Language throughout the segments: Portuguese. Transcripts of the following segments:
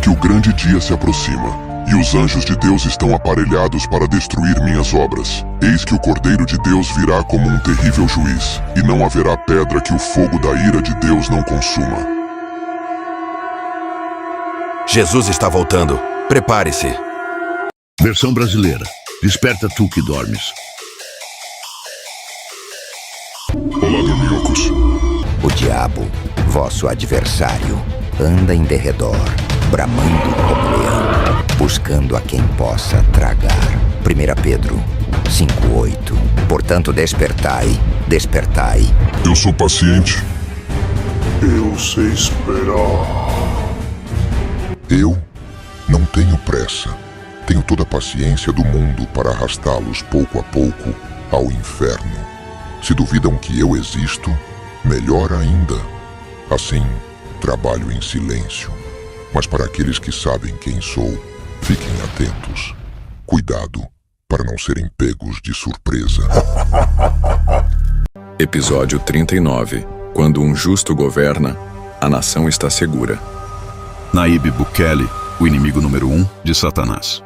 que o grande dia se aproxima, e os anjos de Deus estão aparelhados para destruir minhas obras. Eis que o Cordeiro de Deus virá como um terrível juiz, e não haverá pedra que o fogo da ira de Deus não consuma. Jesus está voltando. Prepare-se. Versão brasileira. Desperta tu que dormes. Olá, dorminhocos. O diabo, vosso adversário, anda em derredor, bramando como leão, buscando a quem possa tragar. 1 Pedro 5:8. Portanto, despertai, despertai. Eu sou paciente. Eu sei esperar. Eu não tenho pressa. Tenho toda a paciência do mundo para arrastá-los pouco a pouco ao inferno. Se duvidam que eu existo, melhor ainda. Assim, trabalho em silêncio. Mas para aqueles que sabem quem sou, fiquem atentos. Cuidado para não serem pegos de surpresa. Episódio 39. Quando um justo governa, a nação está segura. Nayib Bukele, o inimigo número 1 de Satanás.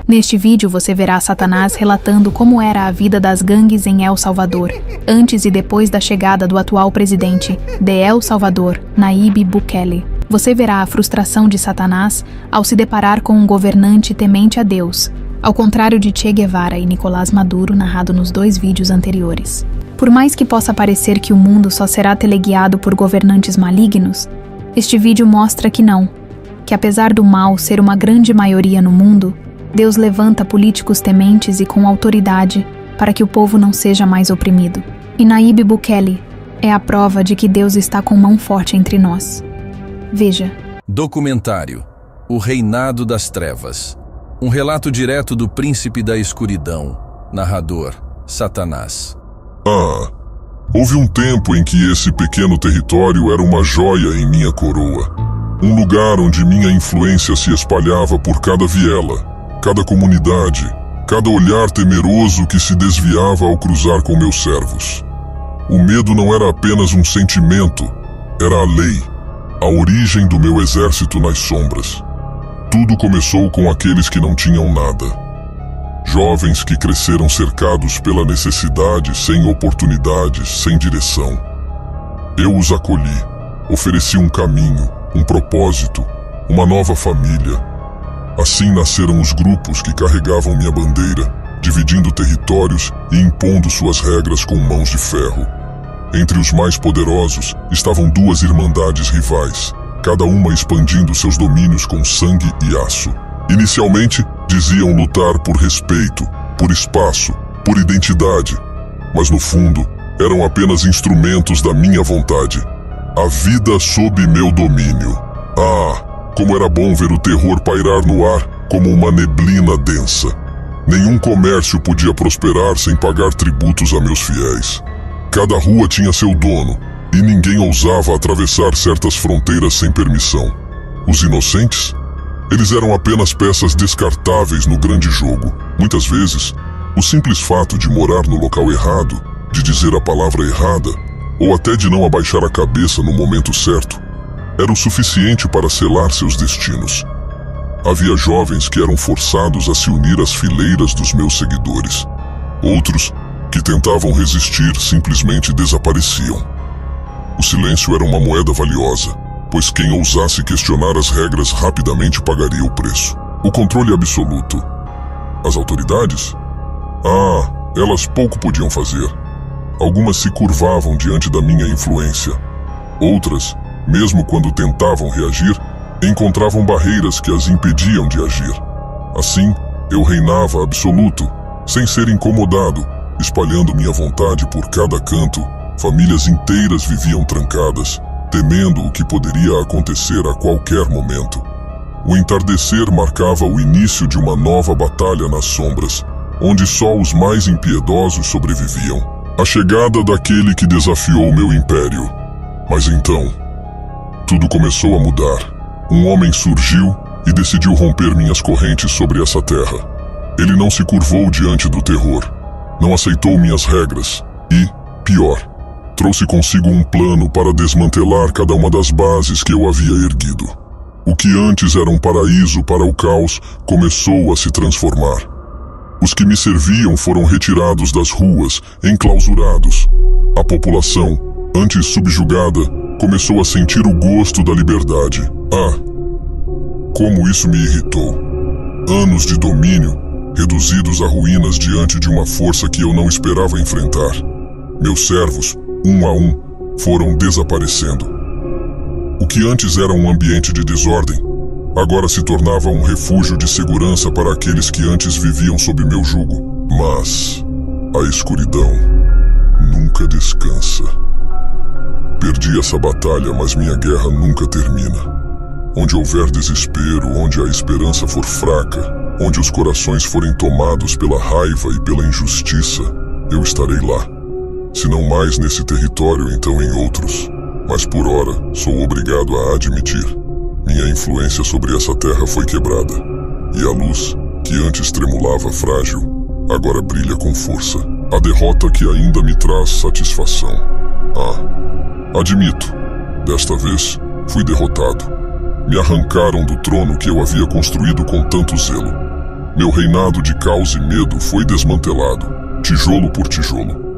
Neste vídeo você verá Satanás relatando como era a vida das gangues em El Salvador, antes e depois da chegada do atual presidente de El Salvador, Nayib Bukele. Você verá a frustração de Satanás ao se deparar com um governante temente a Deus, ao contrário de Che Guevara e Nicolás Maduro, narrado nos 2 vídeos anteriores. Por mais que possa parecer que o mundo só será teleguiado por governantes malignos, este vídeo mostra que não, que apesar do mal ser uma grande maioria no mundo, Deus levanta políticos tementes e com autoridade para que o povo não seja mais oprimido. E Nayib Bukele é a prova de que Deus está com mão forte entre nós. Veja. Documentário: O Reinado das Trevas. Um relato direto do príncipe da escuridão. Narrador: Satanás. Houve um tempo em que esse pequeno território era uma joia em minha coroa. Um lugar onde minha influência se espalhava por cada viela, cada comunidade, cada olhar temeroso que se desviava ao cruzar com meus servos. O medo não era apenas um sentimento, era a lei, a origem do meu exército nas sombras. Tudo começou com aqueles que não tinham nada. Jovens que cresceram cercados pela necessidade, sem oportunidades, sem direção. Eu os acolhi, ofereci um caminho, um propósito, uma nova família. Assim nasceram os grupos que carregavam minha bandeira, dividindo territórios e impondo suas regras com mãos de ferro. Entre os mais poderosos estavam 2 irmandades rivais, cada uma expandindo seus domínios com sangue e aço. Inicialmente, diziam lutar por respeito, por espaço, por identidade, mas no fundo, eram apenas instrumentos da minha vontade. A vida sob meu domínio. Como era bom ver o terror pairar no ar como uma neblina densa. Nenhum comércio podia prosperar sem pagar tributos a meus fiéis. Cada rua tinha seu dono, e ninguém ousava atravessar certas fronteiras sem permissão. Os inocentes? Eles eram apenas peças descartáveis no grande jogo. Muitas vezes, o simples fato de morar no local errado, de dizer a palavra errada, ou até de não abaixar a cabeça no momento certo, era o suficiente para selar seus destinos. Havia jovens que eram forçados a se unir às fileiras dos meus seguidores. Outros, que tentavam resistir, simplesmente desapareciam. O silêncio era uma moeda valiosa, pois quem ousasse questionar as regras rapidamente pagaria o preço. O controle absoluto. As autoridades? Elas pouco podiam fazer. Algumas se curvavam diante da minha influência. Outras, mesmo quando tentavam reagir, encontravam barreiras que as impediam de agir. Assim, eu reinava absoluto, sem ser incomodado, espalhando minha vontade por cada canto. Famílias inteiras viviam trancadas, temendo o que poderia acontecer a qualquer momento. O entardecer marcava o início de uma nova batalha nas sombras, onde só os mais impiedosos sobreviviam. A chegada daquele que desafiou meu império. Mas então, tudo começou a mudar. Um homem surgiu e decidiu romper minhas correntes sobre essa terra. Ele não se curvou diante do terror, não aceitou minhas regras e, pior, trouxe consigo um plano para desmantelar cada uma das bases que eu havia erguido. O que antes era um paraíso para o caos começou a se transformar. Os que me serviam foram retirados das ruas, enclausurados. A população, antes subjugada, começou a sentir o gosto da liberdade. Ah, como isso me irritou. Anos de domínio, reduzidos a ruínas diante de uma força que eu não esperava enfrentar. Meus servos, um a um, foram desaparecendo. O que antes era um ambiente de desordem, agora se tornava um refúgio de segurança para aqueles que antes viviam sob meu jugo. Mas a escuridão nunca descansa. Perdi essa batalha, mas minha guerra nunca termina. Onde houver desespero, onde a esperança for fraca, onde os corações forem tomados pela raiva e pela injustiça, eu estarei lá. Se não mais nesse território, então em outros. Mas por ora, sou obrigado a admitir. Minha influência sobre essa terra foi quebrada. E a luz, que antes tremulava frágil, agora brilha com força. A derrota que ainda me traz satisfação. Ah, admito, desta vez fui derrotado. Me arrancaram do trono que eu havia construído com tanto zelo. Meu reinado de caos e medo foi desmantelado, tijolo por tijolo.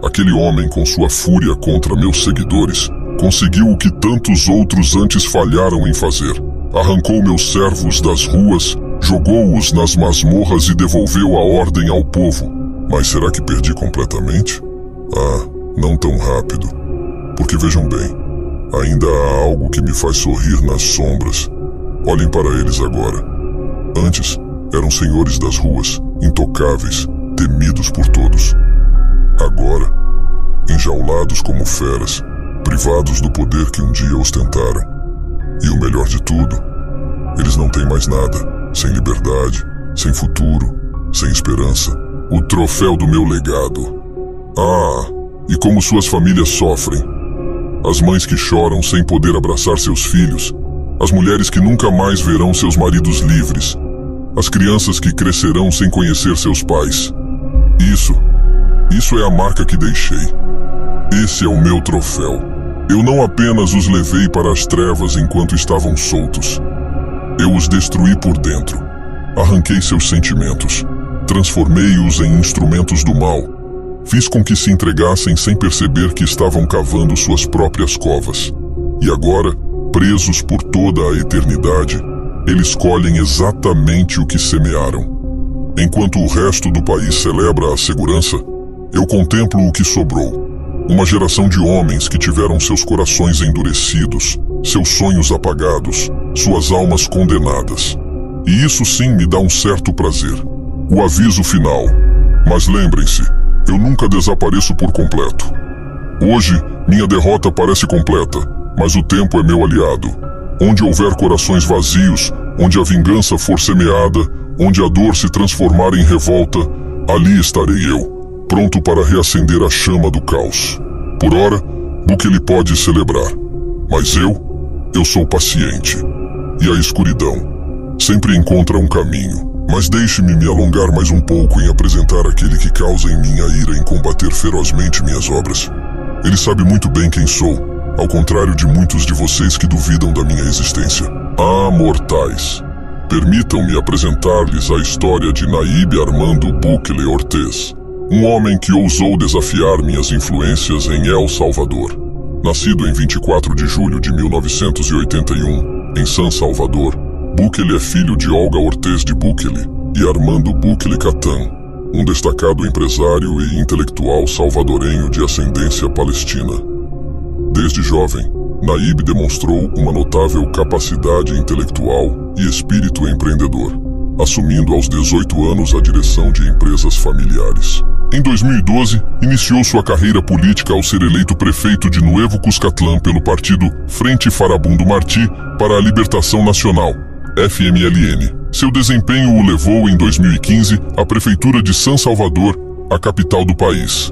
Aquele homem, com sua fúria contra meus seguidores, conseguiu o que tantos outros antes falharam em fazer. Arrancou meus servos das ruas, jogou-os nas masmorras e devolveu a ordem ao povo. Mas será que perdi completamente? Ah, não tão rápido. Porque vejam bem, ainda há algo que me faz sorrir nas sombras. Olhem para eles agora. Antes, eram senhores das ruas, intocáveis, temidos por todos. Agora, enjaulados como feras, privados do poder que um dia ostentaram. E o melhor de tudo, eles não têm mais nada, sem liberdade, sem futuro, sem esperança. O troféu do meu legado. Ah, e como suas famílias sofrem. As mães que choram sem poder abraçar seus filhos, as mulheres que nunca mais verão seus maridos livres, as crianças que crescerão sem conhecer seus pais. Isso é a marca que deixei. Esse é o meu troféu. Eu não apenas os levei para as trevas enquanto estavam soltos. Eu os destruí por dentro. Arranquei seus sentimentos. Transformei-os em instrumentos do mal. Fiz com que se entregassem sem perceber que estavam cavando suas próprias covas. E agora, presos por toda a eternidade, eles colhem exatamente o que semearam. Enquanto o resto do país celebra a segurança, eu contemplo o que sobrou. Uma geração de homens que tiveram seus corações endurecidos, seus sonhos apagados, suas almas condenadas. E isso sim me dá um certo prazer. O aviso final. Mas lembrem-se, eu nunca desapareço por completo. Hoje, minha derrota parece completa, mas o tempo é meu aliado. Onde houver corações vazios, onde a vingança for semeada, onde a dor se transformar em revolta, ali estarei eu, pronto para reacender a chama do caos. Por ora, Bukele pode celebrar, mas eu sou paciente. E a escuridão sempre encontra um caminho. Mas deixe-me me alongar mais um pouco em apresentar aquele que causa em mim a ira em combater ferozmente minhas obras. Ele sabe muito bem quem sou, ao contrário de muitos de vocês que duvidam da minha existência. Ah, mortais! Permitam-me apresentar-lhes a história de Nayib Armando Bukele Ortiz, um homem que ousou desafiar minhas influências em El Salvador. Nascido em 24 de julho de 1981, em San Salvador, Bukele é filho de Olga Ortiz de Bukele e Armando Bukele Catan, um destacado empresário e intelectual salvadorenho de ascendência palestina. Desde jovem, Nayib demonstrou uma notável capacidade intelectual e espírito empreendedor, assumindo aos 18 anos a direção de empresas familiares. Em 2012, iniciou sua carreira política ao ser eleito prefeito de Nuevo Cuscatlán pelo partido Frente Farabundo Martí para a Libertação Nacional, FMLN. Seu desempenho o levou em 2015 à prefeitura de San Salvador, a capital do país.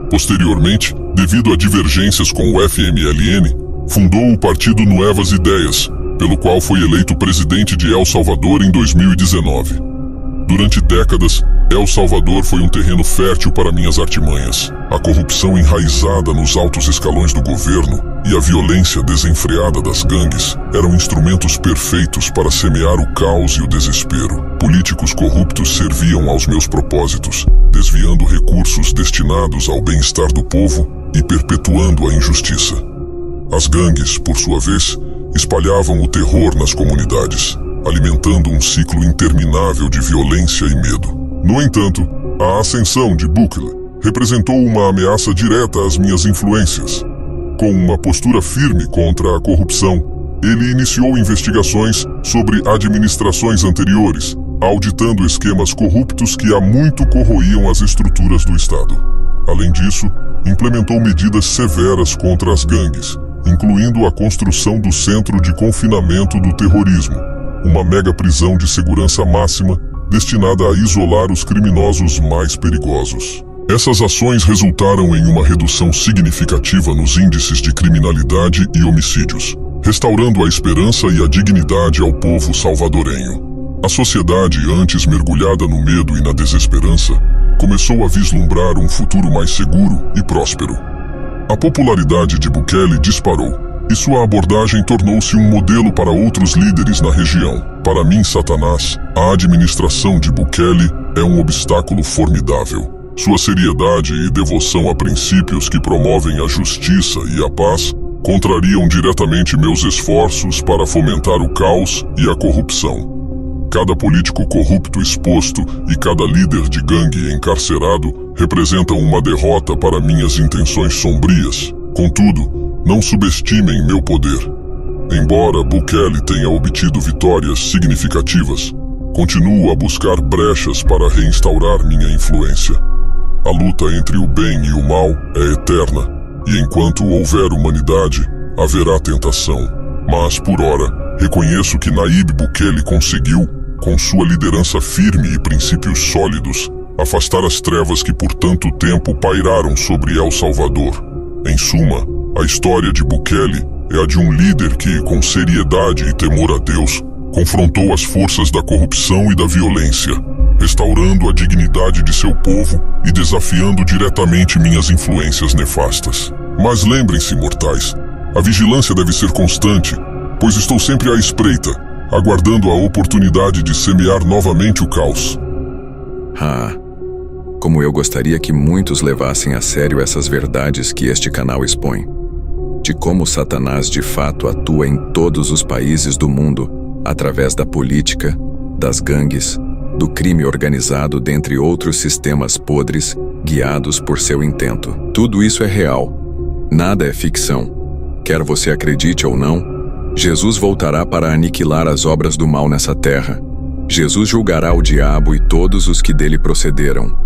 Posteriormente, devido a divergências com o FMLN, fundou o partido Nuevas Ideias, pelo qual foi eleito presidente de El Salvador em 2019. Durante décadas, El Salvador foi um terreno fértil para minhas artimanhas. A corrupção enraizada nos altos escalões do governo e a violência desenfreada das gangues eram instrumentos perfeitos para semear o caos e o desespero. Políticos corruptos serviam aos meus propósitos, desviando recursos destinados ao bem-estar do povo e perpetuando a injustiça. As gangues, por sua vez, espalhavam o terror nas comunidades, alimentando um ciclo interminável de violência e medo. No entanto, a ascensão de Bukele representou uma ameaça direta às minhas influências. Com uma postura firme contra a corrupção, ele iniciou investigações sobre administrações anteriores, auditando esquemas corruptos que há muito corroíam as estruturas do Estado. Além disso, implementou medidas severas contra as gangues, incluindo a construção do Centro de Confinamento do Terrorismo, uma mega prisão de segurança máxima destinada a isolar os criminosos mais perigosos. Essas ações resultaram em uma redução significativa nos índices de criminalidade e homicídios, restaurando a esperança e a dignidade ao povo salvadorenho. A sociedade, antes mergulhada no medo e na desesperança, começou a vislumbrar um futuro mais seguro e próspero. A popularidade de Bukele disparou, e sua abordagem tornou-se um modelo para outros líderes na região. Para mim, Satanás, a administração de Bukele é um obstáculo formidável. Sua seriedade e devoção a princípios que promovem a justiça e a paz contrariam diretamente meus esforços para fomentar o caos e a corrupção. Cada político corrupto exposto e cada líder de gangue encarcerado representam uma derrota para minhas intenções sombrias. Contudo, não subestimem meu poder. Embora Bukele tenha obtido vitórias significativas, continuo a buscar brechas para reinstaurar minha influência. A luta entre o bem e o mal é eterna, e enquanto houver humanidade, haverá tentação. Mas, por ora, reconheço que Nayib Bukele conseguiu, com sua liderança firme e princípios sólidos, afastar as trevas que por tanto tempo pairaram sobre El Salvador. Em suma, a história de Bukele é a de um líder que, com seriedade e temor a Deus, confrontou as forças da corrupção e da violência, restaurando a dignidade de seu povo e desafiando diretamente minhas influências nefastas. Mas lembrem-se, mortais, a vigilância deve ser constante, pois estou sempre à espreita, aguardando a oportunidade de semear novamente o caos. Como eu gostaria que muitos levassem a sério essas verdades que este canal expõe, de como Satanás de fato atua em todos os países do mundo, através da política, das gangues, do crime organizado, dentre outros sistemas podres, guiados por seu intento. Tudo isso é real. Nada é ficção. Quer você acredite ou não, Jesus voltará para aniquilar as obras do mal nessa terra. Jesus julgará o diabo e todos os que dele procederam.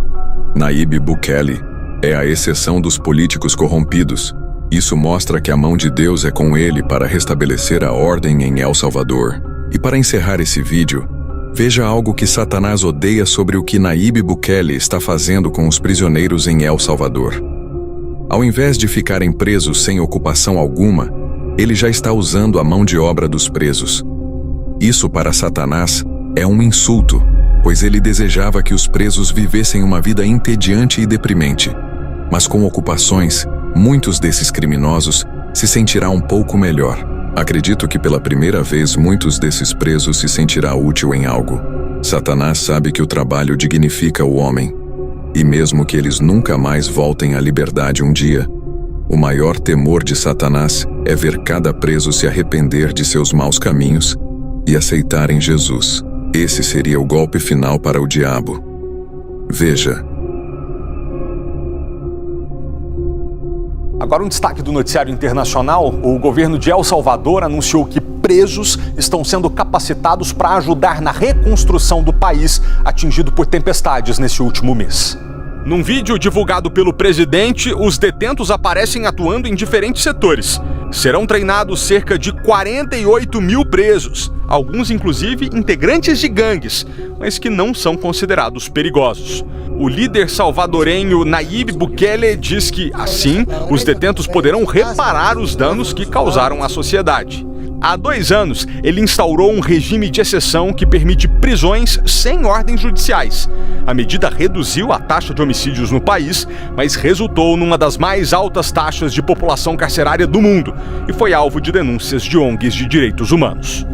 Nayib Bukele é a exceção dos políticos corrompidos. Isso mostra que a mão de Deus é com ele para restabelecer a ordem em El Salvador. E para encerrar esse vídeo, veja algo que Satanás odeia sobre o que Nayib Bukele está fazendo com os prisioneiros em El Salvador. Ao invés de ficarem presos sem ocupação alguma, ele já está usando a mão de obra dos presos. Isso para Satanás é um insulto, pois ele desejava que os presos vivessem uma vida entediante e deprimente. Mas com ocupações, muitos desses criminosos se sentirão um pouco melhor. Acredito que pela primeira vez muitos desses presos se sentirá útil em algo. Satanás sabe que o trabalho dignifica o homem. E mesmo que eles nunca mais voltem à liberdade um dia, o maior temor de Satanás é ver cada preso se arrepender de seus maus caminhos e aceitarem Jesus. Esse seria o golpe final para o diabo. Veja. Agora um destaque do noticiário internacional. O governo de El Salvador anunciou que presos estão sendo capacitados para ajudar na reconstrução do país atingido por tempestades nesse último mês. Num vídeo divulgado pelo presidente, os detentos aparecem atuando em diferentes setores. Serão treinados cerca de 48 mil presos, alguns inclusive integrantes de gangues, mas que não são considerados perigosos. O líder salvadorenho Nayib Bukele diz que, assim, os detentos poderão reparar os danos que causaram à sociedade. Há 2 anos, ele instaurou um regime de exceção que permite prisões sem ordens judiciais. A medida reduziu a taxa de homicídios no país, mas resultou numa das mais altas taxas de população carcerária do mundo e foi alvo de denúncias de ONGs de direitos humanos.